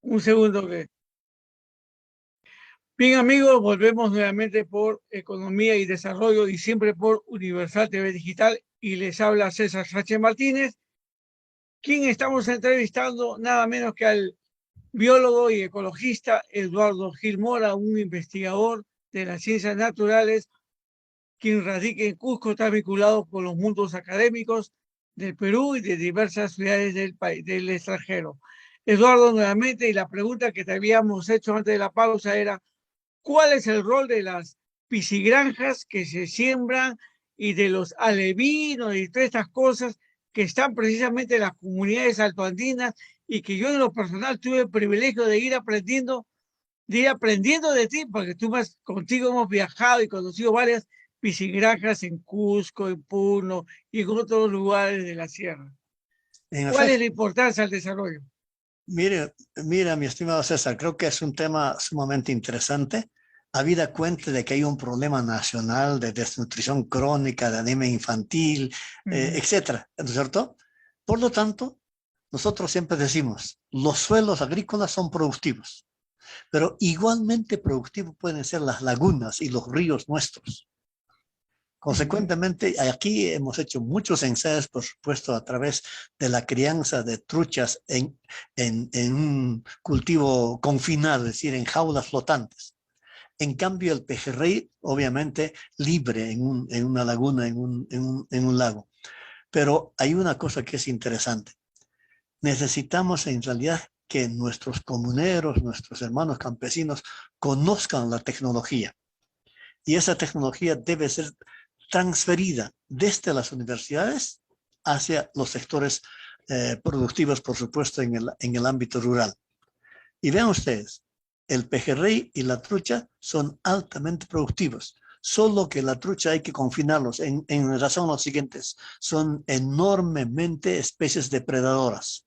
Un segundo que... Bien, amigos, volvemos nuevamente por Economía y Desarrollo y siempre por Universal TV Digital. Y les habla César Sánchez Martínez, quien estamos entrevistando nada menos que al biólogo y ecologista Eduardo Gil Mora, un investigador de las ciencias naturales, quien radica en Cusco, está vinculado con los mundos académicos del Perú y de diversas ciudades del país, del extranjero. Eduardo, nuevamente, y la pregunta que te habíamos hecho antes de la pausa era: ¿cuál es el rol de las piscigranjas que se siembran y de los alevinos y todas estas cosas que están precisamente en las comunidades altoandinas y que yo en lo personal tuve el privilegio de ir aprendiendo de ti, porque contigo hemos viajado y conocido varias piscigranjas en Cusco, en Puno y en otros lugares de la sierra? En ¿Cuál es efecto, la importancia del desarrollo? mira, mi estimado César, creo que es un tema sumamente interesante, habida cuenta de que hay un problema nacional de desnutrición crónica, de anemia infantil, etcétera, ¿no es cierto? Por lo tanto, nosotros siempre decimos, los suelos agrícolas son productivos, pero igualmente productivos pueden ser las lagunas y los ríos nuestros. Consecuentemente, aquí hemos hecho muchos ensayos, por supuesto, a través de la crianza de truchas en un cultivo confinado, es decir, en jaulas flotantes. En cambio, el pejerrey, obviamente, libre en una laguna, en un lago. Pero hay una cosa que es interesante. Necesitamos, en realidad, que nuestros comuneros, nuestros hermanos campesinos, conozcan la tecnología. Y esa tecnología debe ser transferida desde las universidades hacia los sectores productivos, por supuesto, en el ámbito rural. Y vean ustedes, el pejerrey y la trucha son altamente productivos, solo que la trucha hay que confinarlos en razón a los siguientes: son enormemente especies depredadoras.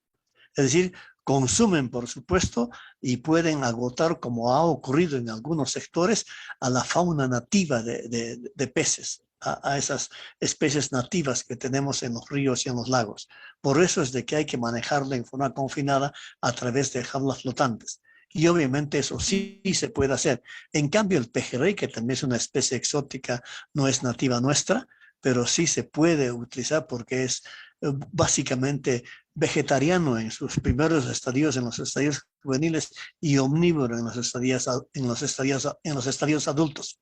Es decir, consumen, por supuesto, y pueden agotar, como ha ocurrido en algunos sectores, a la fauna nativa de peces, a esas especies nativas que tenemos en los ríos y en los lagos. Por eso es de que hay que manejarla en forma confinada a través de jaulas flotantes. Y obviamente eso sí se puede hacer. En cambio, el pejerrey, que también es una especie exótica, no es nativa nuestra, pero sí se puede utilizar porque es básicamente vegetariano en sus primeros estadios, en los estadios juveniles, y omnívoro en los estadios adultos.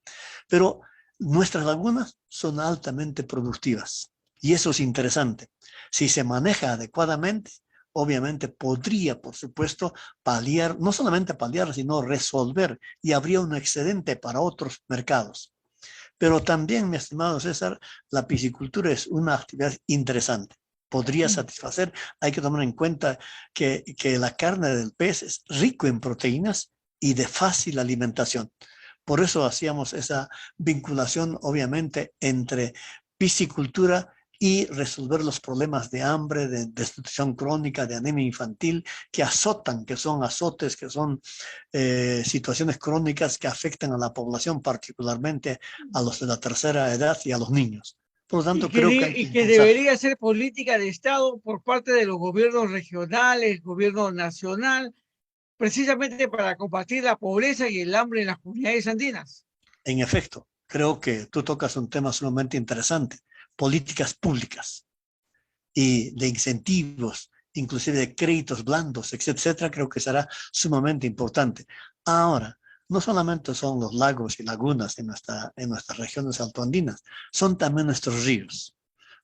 Pero nuestras lagunas son altamente productivas y eso es interesante. Si se maneja adecuadamente, obviamente podría, por supuesto, paliar, no solamente paliar, sino resolver, y habría un excedente para otros mercados. Pero también, mi estimado César, la piscicultura es una actividad interesante. Podría satisfacer. Hay que tomar en cuenta que la carne del pez es rico en proteínas y de fácil alimentación. Por eso hacíamos esa vinculación, obviamente, entre piscicultura y resolver los problemas de hambre, de desnutrición crónica, de anemia infantil, que azotan, que son azotes, que son situaciones crónicas que afectan a la población, particularmente a los de la tercera edad y a los niños. Por lo tanto, creo que hay que Y que impulsar. debería ser política de Estado por parte de los gobiernos regionales, gobierno nacional, precisamente para combatir la pobreza y el hambre en las comunidades andinas. En efecto, creo que tú tocas un tema sumamente interesante: políticas públicas y de incentivos, inclusive de créditos blandos, etcétera. Creo que será sumamente importante. Ahora, no solamente son los lagos y lagunas en nuestras regiones altoandinas, son también nuestros ríos.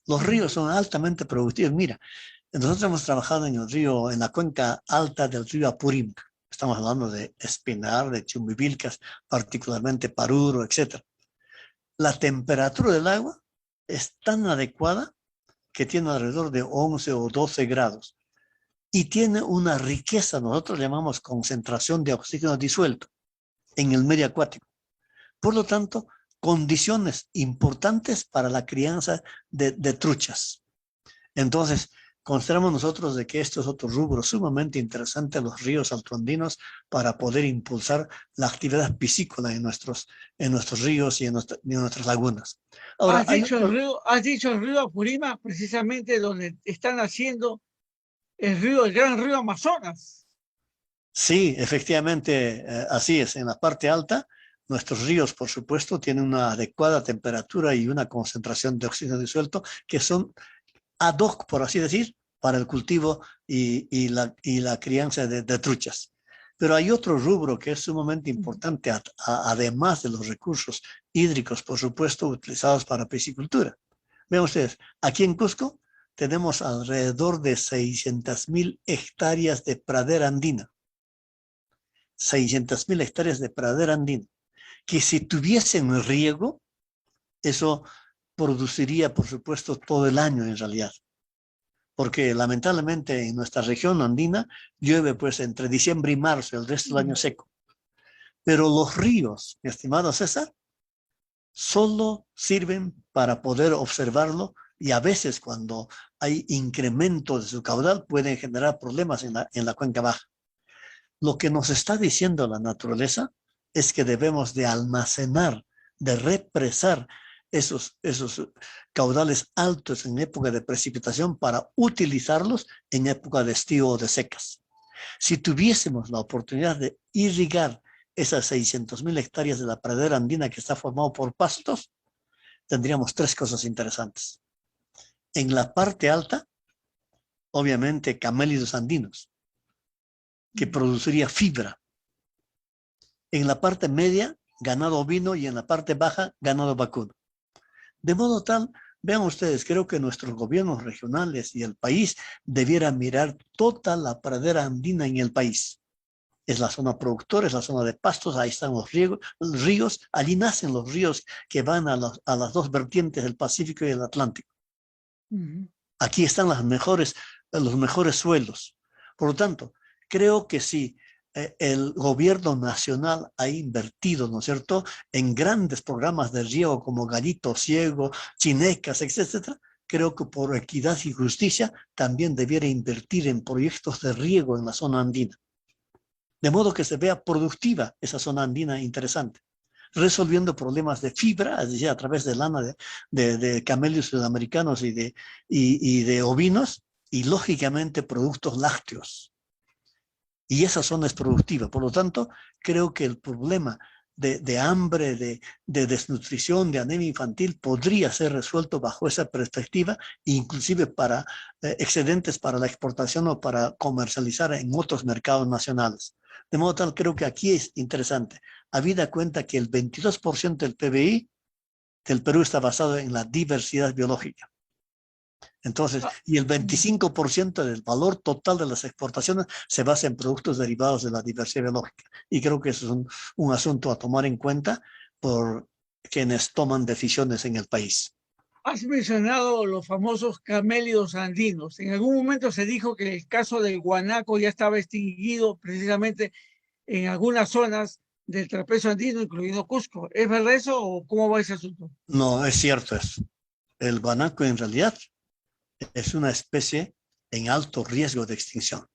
Los ríos son altamente productivos. Mira, nosotros hemos trabajado en el río, en la cuenca alta del río Apurímac. Estamos hablando de Espinar, de Chumbivilcas, particularmente Paruro, etcétera. La temperatura del agua es tan adecuada que tiene alrededor de 11 o 12 grados y tiene una riqueza, nosotros llamamos concentración de oxígeno disuelto en el medio acuático. Por lo tanto, condiciones importantes para la crianza de truchas. Entonces, consideramos nosotros de que esto es otro rubro sumamente interesante en los ríos altoandinos para poder impulsar la actividad piscícola en nuestros ríos y en nuestras lagunas. Ahora, Has dicho el río Apurímac, precisamente donde están haciendo el gran río Amazonas. Sí, efectivamente, así es. En la parte alta, nuestros ríos, por supuesto, tienen una adecuada temperatura y una concentración de oxígeno disuelto que son ad hoc, por así decir, para el cultivo y la crianza de truchas. Pero hay otro rubro que es sumamente importante, además de los recursos hídricos, por supuesto, utilizados para piscicultura. Vean ustedes, aquí en Cusco tenemos alrededor de 600.000 hectáreas de pradera andina. 600.000 hectáreas de pradera andina, que si tuviesen riego, eso produciría, por supuesto, todo el año en realidad. Porque lamentablemente en nuestra región andina llueve pues entre diciembre y marzo, el resto del año seco. Pero los ríos, mi estimado César, solo sirven para poder observarlo y a veces cuando hay incremento de su caudal pueden generar problemas en la cuenca baja. Lo que nos está diciendo la naturaleza es que debemos de almacenar, de represar esos caudales altos en época de precipitación para utilizarlos en época de estío o de secas. Si tuviésemos la oportunidad de irrigar esas 600.000 hectáreas de la pradera andina que está formado por pastos, tendríamos tres cosas interesantes. En la parte alta, obviamente, camélidos andinos, que produciría fibra. En la parte media, ganado ovino, y en la parte baja, ganado vacuno. De modo tal, vean ustedes, creo que nuestros gobiernos regionales y el país debieran mirar toda la pradera andina en el país. Es la zona productora, es la zona de pastos, ahí están los ríos, allí nacen los ríos que van a las dos vertientes del Pacífico y el Atlántico. Aquí están los mejores suelos. Por lo tanto, creo que sí, el gobierno nacional ha invertido, ¿no es cierto?, en grandes programas de riego como Gallito Ciego, Chinecas, etcétera. Creo que por equidad y justicia también debiera invertir en proyectos de riego en la zona andina. De modo que se vea productiva esa zona andina interesante, resolviendo problemas de fibra, es decir, a través de lana de camellos sudamericanos y de ovinos, y lógicamente productos lácteos. Y esa zona es productiva. Por lo tanto, creo que el problema de hambre, de desnutrición, de anemia infantil, podría ser resuelto bajo esa perspectiva, inclusive para excedentes para la exportación o para comercializar en otros mercados nacionales. De modo tal, creo que aquí es interesante. Habida cuenta que el 22% del PBI del Perú está basado en la diversidad biológica. Entonces, y el 25% del valor total de las exportaciones se basa en productos derivados de la diversidad biológica. Y creo que eso es un asunto a tomar en cuenta por quienes toman decisiones en el país. Has mencionado los famosos camélidos andinos. En algún momento se dijo que el caso del guanaco ya estaba extinguido precisamente en algunas zonas del trapezo andino, incluyendo Cusco. ¿Es verdad eso o cómo va ese asunto? No, es cierto eso. El guanaco en realidad es una especie en alto riesgo de extinción.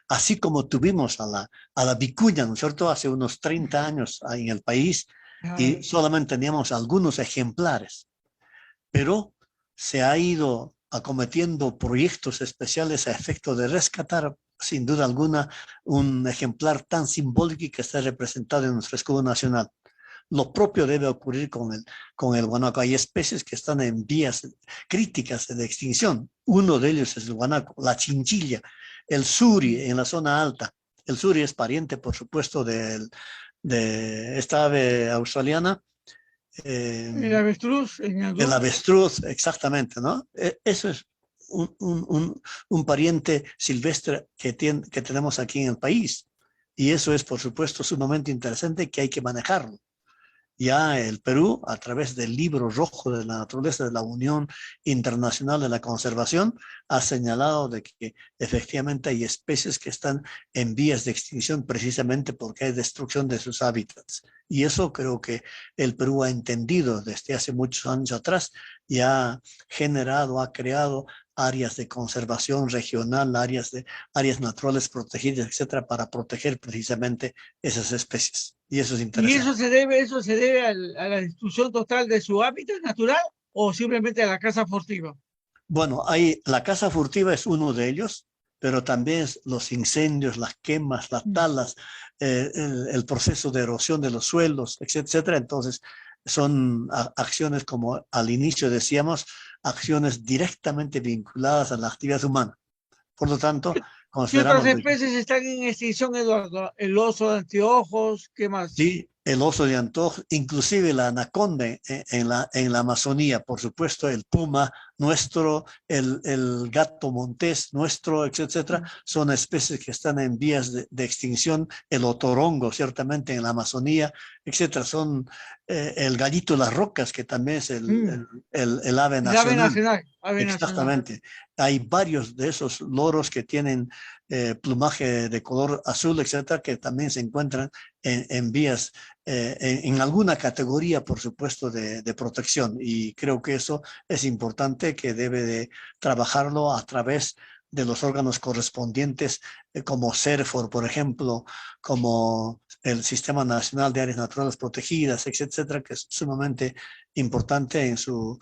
Así como tuvimos a la vicuña, ¿no es cierto?, hace unos 30 años en el país y solamente teníamos algunos ejemplares, pero se ha ido acometiendo proyectos especiales a efecto de rescatar, sin duda alguna, un ejemplar tan simbólico y que está representado en nuestro escudo nacional. Lo propio debe ocurrir con el guanaco. Hay especies que están en vías críticas de extinción. Uno de ellos es el guanaco, la chinchilla, el suri en la zona alta. El suri es pariente, por supuesto, de esta ave australiana. El avestruz en El algún... avestruz, exactamente, ¿no? Eso es un pariente silvestre que tenemos aquí en el país. Y eso es, por supuesto, sumamente interesante que hay que manejarlo. Ya el Perú, a través del Libro Rojo de la Naturaleza de la Unión Internacional de la Conservación, ha señalado de que efectivamente hay especies que están en vías de extinción precisamente porque hay destrucción de sus hábitats. Y eso creo que el Perú ha entendido desde hace muchos años atrás y ha generado, ha creado áreas de conservación regional, áreas naturales protegidas, etcétera, para proteger precisamente esas especies. Y eso es ¿Y interesante. eso se debe a la destrucción total de su hábitat natural o simplemente a la caza furtiva? Bueno, la caza furtiva es uno de ellos, pero también los incendios, las quemas, las talas, el proceso de erosión de los suelos, etcétera. Entonces, son acciones, como al inicio decíamos, acciones directamente vinculadas a la actividad humana. Por lo tanto, ¿Qué otras consideramos de que especies están en extinción, Eduardo? El oso de anteojos, ¿qué más? sí, el oso de antojo, inclusive la anaconda en la Amazonía, por supuesto, el puma nuestro, el gato montés nuestro, etcétera, son especies que están en vías de extinción. El otorongo, ciertamente, en la Amazonía, etcétera. Son el gallito de las rocas, que también es Mm. el ave El ave nacional. nacional, ave nacional. Exactamente. Hay varios de esos loros que tienen plumaje de color azul, etcétera, que también se encuentran en vías, en alguna categoría, por supuesto, de protección. Y creo que eso es importante, que debe de trabajarlo a través de los órganos correspondientes, como CERFOR, por ejemplo, como el Sistema Nacional de Áreas Naturales Protegidas, etcétera, que es sumamente importante en su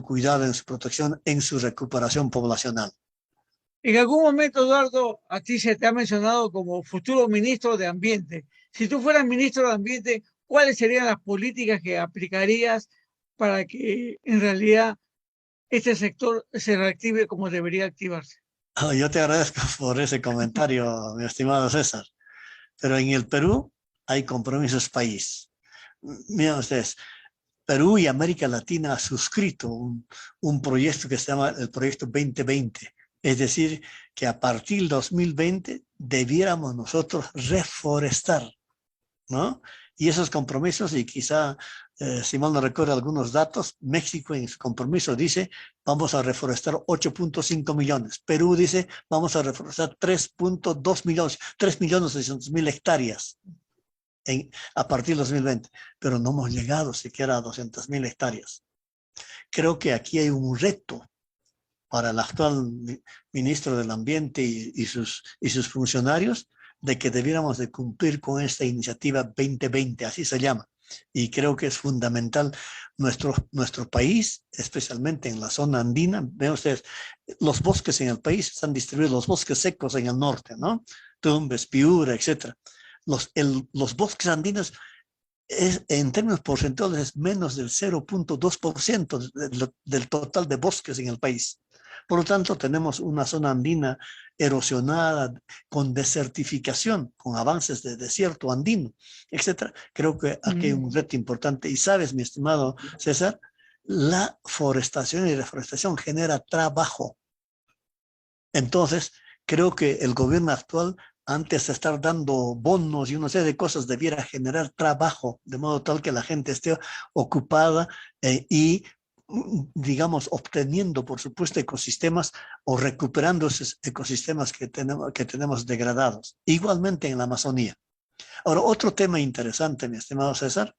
cuidado, en su protección, en su recuperación poblacional. En algún momento, Eduardo, a ti se te ha mencionado como futuro ministro de Ambiente. Si tú fueras ministro de Ambiente, ¿cuáles serían las políticas que aplicarías para que en realidad este sector se reactive como debería activarse? Yo te agradezco por ese comentario, mi estimado César, pero en el Perú hay compromisos país. Miren ustedes, Perú y América Latina ha suscrito un proyecto que se llama el Proyecto 2020. Es decir, que a partir del 2020 debiéramos nosotros reforestar, ¿no? Y esos compromisos, y quizá, si mal no recuerdo algunos datos, México en su compromiso dice, vamos a reforestar 8.5 millones. Perú dice, vamos a reforestar 3.2 millones, 3.600.000 hectáreas a partir del 2020, pero no hemos llegado siquiera a 200.000 hectáreas. Creo que aquí hay un reto para el actual ministro del Ambiente y sus funcionarios, de que debiéramos de cumplir con esta iniciativa 2020, así se llama. Y creo que es fundamental nuestro país, especialmente en la zona andina. Vean ustedes, los bosques en el país están distribuidos, los bosques secos en el norte, ¿no? Tumbes, Piura, etcétera. Los bosques andinos en términos porcentuales es menos del 0.2% del total de bosques en el país. Por lo tanto, tenemos una zona andina erosionada, con desertificación, con avances de desierto andino, etcétera. Creo que aquí hay un reto importante. Y sabes, mi estimado César, la forestación y reforestación genera trabajo. Entonces, creo que el gobierno actual, antes de estar dando bonos y una serie de cosas, debiera generar trabajo, de modo tal que la gente esté ocupada y, digamos, obteniendo, por supuesto, ecosistemas, o recuperando esos ecosistemas que tenemos degradados. Igualmente en la Amazonía. Ahora, otro tema interesante, mi estimado César,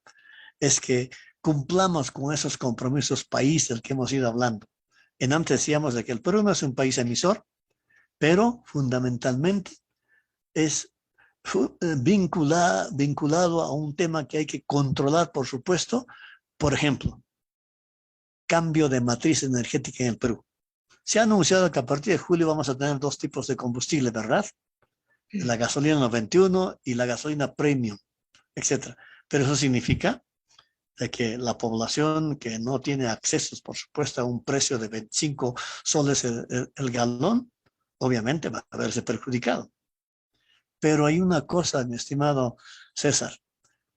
es que cumplamos con esos compromisos país del que hemos ido hablando. Antes decíamos de que el Perú no es un país emisor, pero fundamentalmente es vinculado a un tema que hay que controlar, por supuesto. Por ejemplo, cambio de matriz energética en el Perú. Se ha anunciado que a partir de julio vamos a tener dos tipos de combustible, ¿verdad? La gasolina 91 y la gasolina premium, etcétera. Pero eso significa de que la población que no tiene acceso, por supuesto, a un precio de 25 soles el galón, obviamente va a verse perjudicado. Pero hay una cosa, mi estimado César,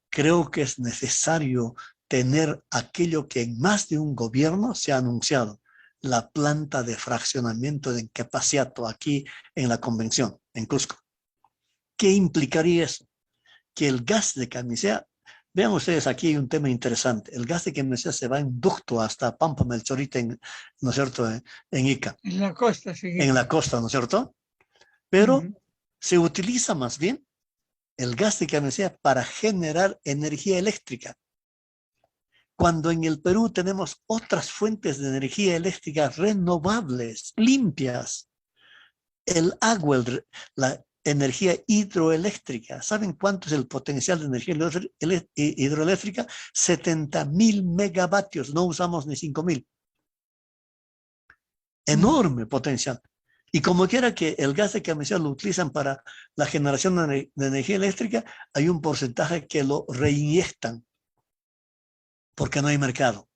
creo que es necesario tener aquello que en más de un gobierno se ha anunciado, la planta de fraccionamiento de Encapaciato aquí en la convención, en Cusco. ¿Qué implicaría eso? Que el gas de camisea, vean ustedes, aquí hay un tema interesante, el gas de camisea se va en ducto hasta Pampa Melchorita, ¿no es cierto?, en Ica, En la costa, en sí. la costa, ¿no es cierto? Pero se utiliza más bien el gas de camisea para generar energía eléctrica, cuando en el Perú tenemos otras fuentes de energía eléctrica renovables, limpias. El agua, la energía hidroeléctrica. ¿Saben cuánto es el potencial de energía hidroeléctrica? 70.000 megavatios, no usamos ni 5.000. Enorme potencial. Y como quiera que el gas de comisión lo utilizan para la generación de energía eléctrica, hay un porcentaje que lo reinyectan porque no hay mercado.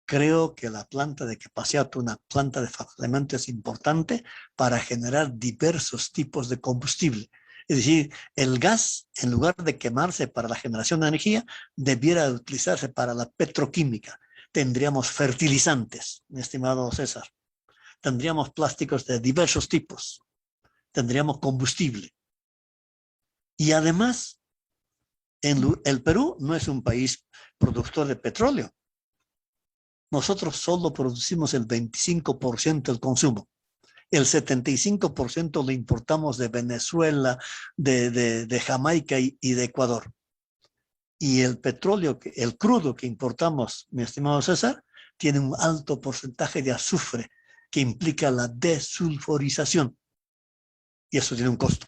Creo que la planta de Quepaciato, una planta de fraccionamiento, es importante para generar diversos tipos de combustible. Es decir, el gas, en lugar de quemarse para la generación de energía, debiera utilizarse para la petroquímica. Tendríamos fertilizantes, mi estimado César. Tendríamos plásticos de diversos tipos. Tendríamos combustible. Y además, el Perú no es un país productor de petróleo. Nosotros solo producimos el 25% del consumo. El 75% lo importamos de Venezuela, de Jamaica y de Ecuador. Y el petróleo, el crudo que importamos, mi estimado César, tiene un alto porcentaje de azufre que implica la desulfurización. Y eso tiene un costo.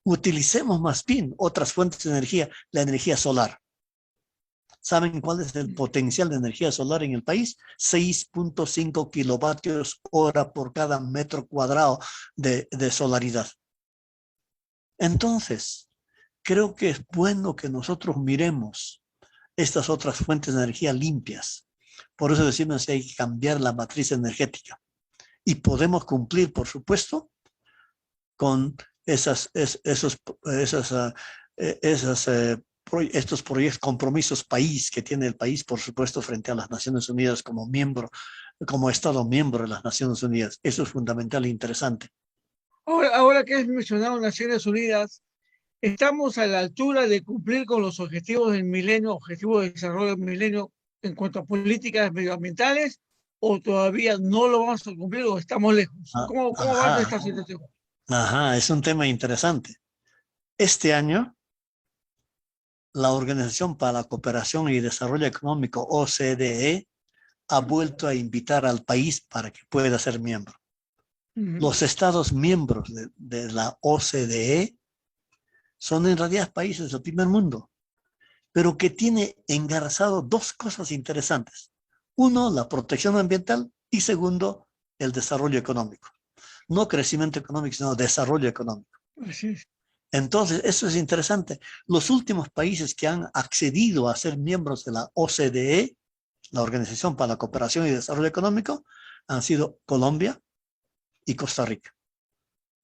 Utilicemos más bien otras fuentes de energía, la energía solar. ¿Saben cuál es el potencial de energía solar en el país? 6.5 kilovatios hora por cada metro cuadrado de solaridad. Entonces, creo que es bueno que nosotros miremos estas otras fuentes de energía limpias. Por eso decimos que hay que cambiar la matriz energética. Y podemos cumplir, por supuesto, con estos proyectos, compromisos país que tiene el país, por supuesto, frente a las Naciones Unidas como miembro, como Estado miembro de las Naciones Unidas. Eso es fundamental e interesante. Ahora que has mencionado Naciones Unidas, ¿estamos a la altura de cumplir con los objetivos del milenio, objetivos de desarrollo del milenio en cuanto a políticas medioambientales, o todavía no lo vamos a cumplir o estamos lejos? ¿Cómo va esta situación? Ajá, es un tema interesante. Este año, la Organización para la Cooperación y Desarrollo Económico, OCDE, ha vuelto a invitar al país para que pueda ser miembro. Los estados miembros de la OCDE son en realidad países del primer mundo, pero que tiene engarzado dos cosas interesantes. Uno, la protección ambiental, y segundo, el desarrollo económico. No crecimiento económico, sino desarrollo económico. Así es. Entonces, eso es interesante. Los últimos países que han accedido a ser miembros de la OCDE, la Organización para la Cooperación y Desarrollo Económico, han sido Colombia y Costa Rica.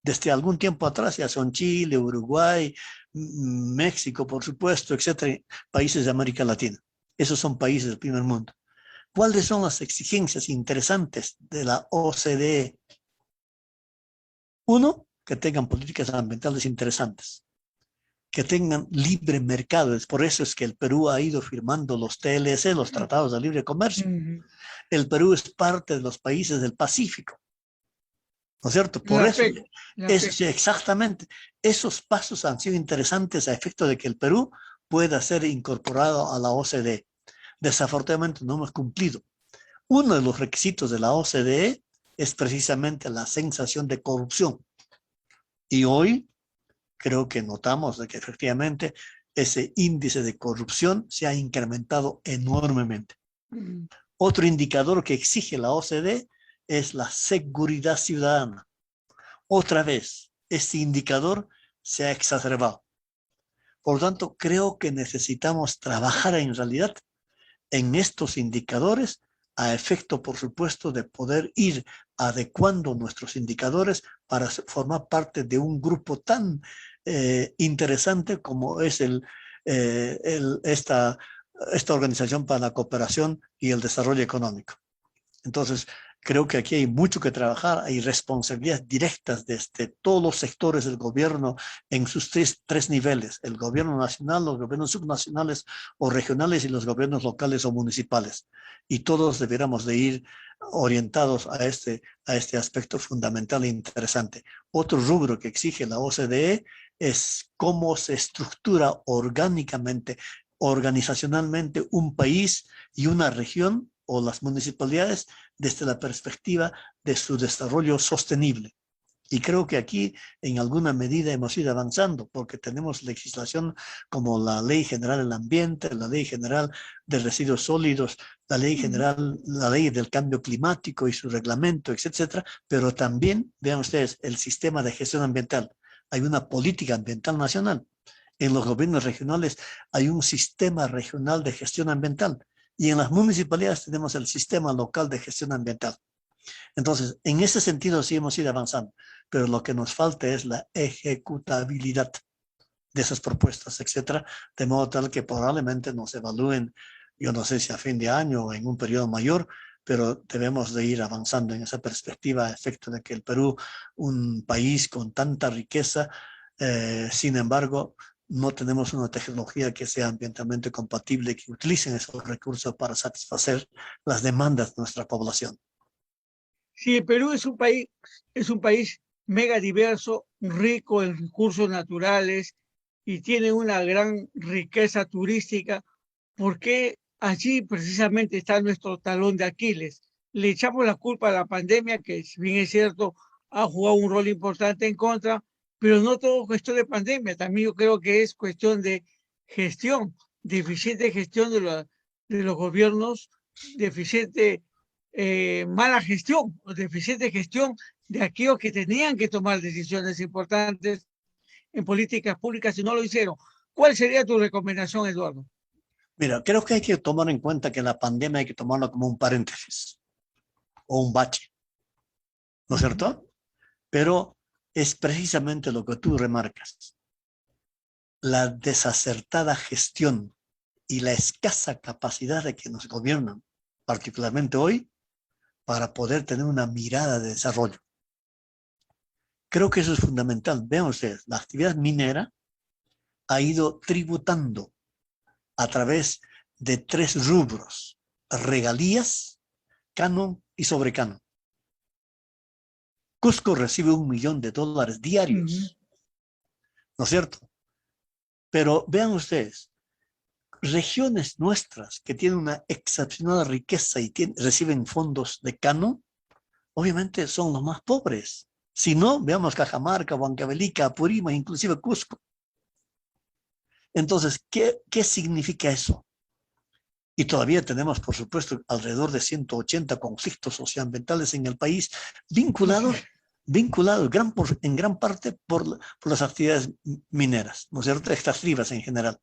Desde algún tiempo atrás ya son Chile, Uruguay, México, por supuesto, etcétera, países de América Latina. Esos son países del primer mundo. ¿Cuáles son las exigencias interesantes de la OCDE? Uno, que tengan políticas ambientales interesantes, que tengan libre mercado. Por eso es que el Perú ha ido firmando los TLC, los Tratados de Libre Comercio. El Perú es parte de los países del Pacífico. ¿No es cierto? Por eso, exactamente, esos pasos han sido interesantes a efecto de que el Perú pueda ser incorporado a la OCDE. Desafortunadamente no hemos cumplido. Uno de los requisitos de la OCDE es precisamente la sensación de corrupción. Y hoy creo que notamos de que efectivamente ese índice de corrupción se ha incrementado enormemente. Otro indicador que exige la OCDE es la seguridad ciudadana. Otra vez, este indicador se ha exacerbado. Por lo tanto, creo que necesitamos trabajar en realidad en estos indicadores a efecto, por supuesto, de poder ir adecuando nuestros indicadores para formar parte de un grupo tan interesante como es esta Organización para la Cooperación y el Desarrollo Económico. Entonces, creo que aquí hay mucho que trabajar, hay responsabilidades directas desde todos los sectores del gobierno en sus tres niveles, el gobierno nacional, los gobiernos subnacionales o regionales y los gobiernos locales o municipales. Y todos debiéramos de ir orientados a este aspecto fundamental e interesante. Otro rubro que exige la OCDE es cómo se estructura orgánicamente, organizacionalmente un país y una región o las municipalidades desde la perspectiva de su desarrollo sostenible. Y creo que aquí en alguna medida hemos ido avanzando porque tenemos legislación como la Ley General del Ambiente, la Ley General de Residuos Sólidos, la Ley General, la Ley del Cambio Climático y su reglamento, etcétera. Pero también, vean ustedes, el sistema de gestión ambiental. Hay una política ambiental nacional. En los gobiernos regionales hay un sistema regional de gestión ambiental. Y en las municipalidades tenemos el sistema local de gestión ambiental. Entonces, en ese sentido sí hemos ido avanzando, pero lo que nos falta es la ejecutabilidad de esas propuestas, etcétera, de modo tal que probablemente nos evalúen, yo no sé si a fin de año o en un periodo mayor, pero debemos de ir avanzando en esa perspectiva a efecto de que el Perú, un país con tanta riqueza, sin embargo, no tenemos una tecnología que sea ambientalmente compatible, que utilicen esos recursos para satisfacer las demandas de nuestra población. Sí, el Perú es un país mega diverso, rico en recursos naturales y tiene una gran riqueza turística, porque allí precisamente está nuestro talón de Aquiles. Le echamos la culpa a la pandemia, que si bien es cierto, ha jugado un rol importante en contra, pero no todo es cuestión de pandemia, también yo creo que es cuestión de gestión, deficiente gestión de los gobiernos, deficiente mala gestión o deficiente gestión de aquellos que tenían que tomar decisiones importantes en políticas públicas y no lo hicieron. ¿Cuál sería tu recomendación, Eduardo? Mira, creo que hay que tomar en cuenta que la pandemia hay que tomarlo como un paréntesis o un bache, ¿no es cierto? Pero es precisamente lo que tú remarcas. La desacertada gestión y la escasa capacidad de que nos gobiernan, particularmente hoy, para poder tener una mirada de desarrollo. Creo que eso es fundamental. Vean ustedes, la actividad minera ha ido tributando a través de 3 rubros: regalías, canon y sobrecanon. Cusco recibe $1 millón diarios, ¿no es cierto? Pero vean ustedes, regiones nuestras que tienen una excepcional riqueza y reciben fondos de canon, obviamente son los más pobres. Si no, veamos Cajamarca, Huancavelica, Apurímac, inclusive Cusco. Entonces, ¿qué significa eso? Y todavía tenemos, por supuesto, alrededor de 180 conflictos socioambientales en el país vinculados en gran parte por las actividades mineras, ¿no es cierto? Extractivas en general.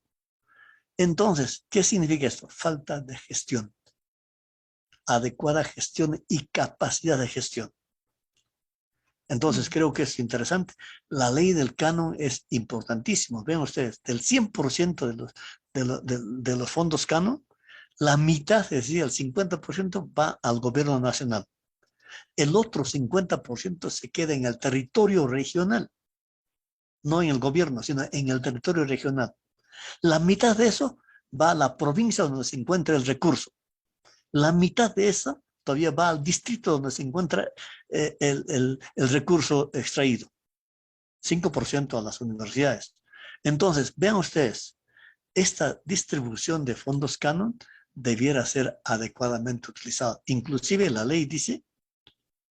Entonces, ¿qué significa esto? Falta de gestión, adecuada gestión y capacidad de gestión. Entonces, creo que es interesante. La ley del canon es importantísimo. Vean ustedes, del 100% de los fondos canon, la mitad, es decir, el 50% va al gobierno nacional. El otro 50% se queda en el territorio regional, no en el gobierno, sino en el territorio regional. La mitad de eso va a la provincia donde se encuentra el recurso. La mitad de esa todavía va al distrito donde se encuentra el recurso extraído. 5% a las universidades. Entonces, vean ustedes, esta distribución de fondos canon debiera ser adecuadamente utilizada. Inclusive la ley dice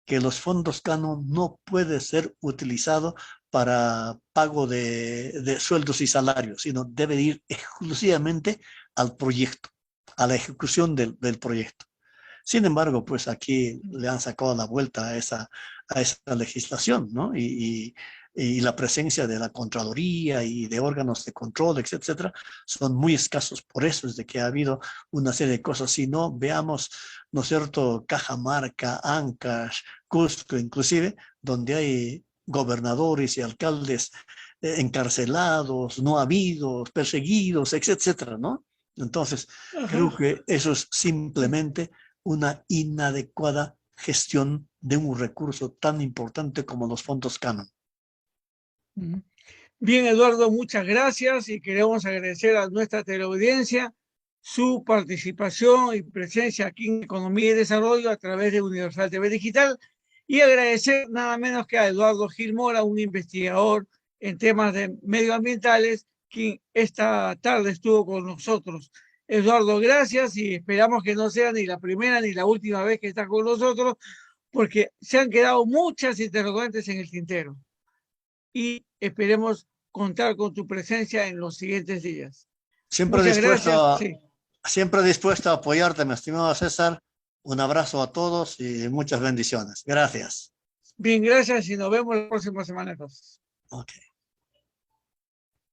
que los fondos canon no pueden ser utilizados para pago de sueldos y salarios, sino debe ir exclusivamente al proyecto, a la ejecución del proyecto. Sin embargo, pues aquí le han sacado la vuelta a esa legislación, ¿no? Y la presencia de la Contraloría y de órganos de control, etcétera, son muy escasos. Por eso es de que ha habido una serie de cosas. Si no, veamos, ¿no es cierto?, Cajamarca, Ancash, Cusco, inclusive, donde hay gobernadores y alcaldes encarcelados, no habidos, perseguidos, etcétera, ¿no? Entonces, creo que eso es simplemente una inadecuada gestión de un recurso tan importante como los fondos canon. Bien, Eduardo, muchas gracias y queremos agradecer a nuestra teleaudiencia su participación y presencia aquí en Economía y Desarrollo a través de Universal TV Digital y agradecer nada menos que a Eduardo Gil Mora, un investigador en temas medioambientales, quien esta tarde estuvo con nosotros. Eduardo, gracias y esperamos que no sea ni la primera ni la última vez que estás con nosotros, porque se han quedado muchas interrogantes en el tintero y esperemos contar con tu presencia en los siguientes días. Siempre Muchas dispuesto gracias. a, Sí. siempre dispuesto a apoyarte, mi estimado César. Un abrazo a todos y muchas bendiciones. Gracias. Bien, gracias y nos vemos la próxima semana entonces. Okay.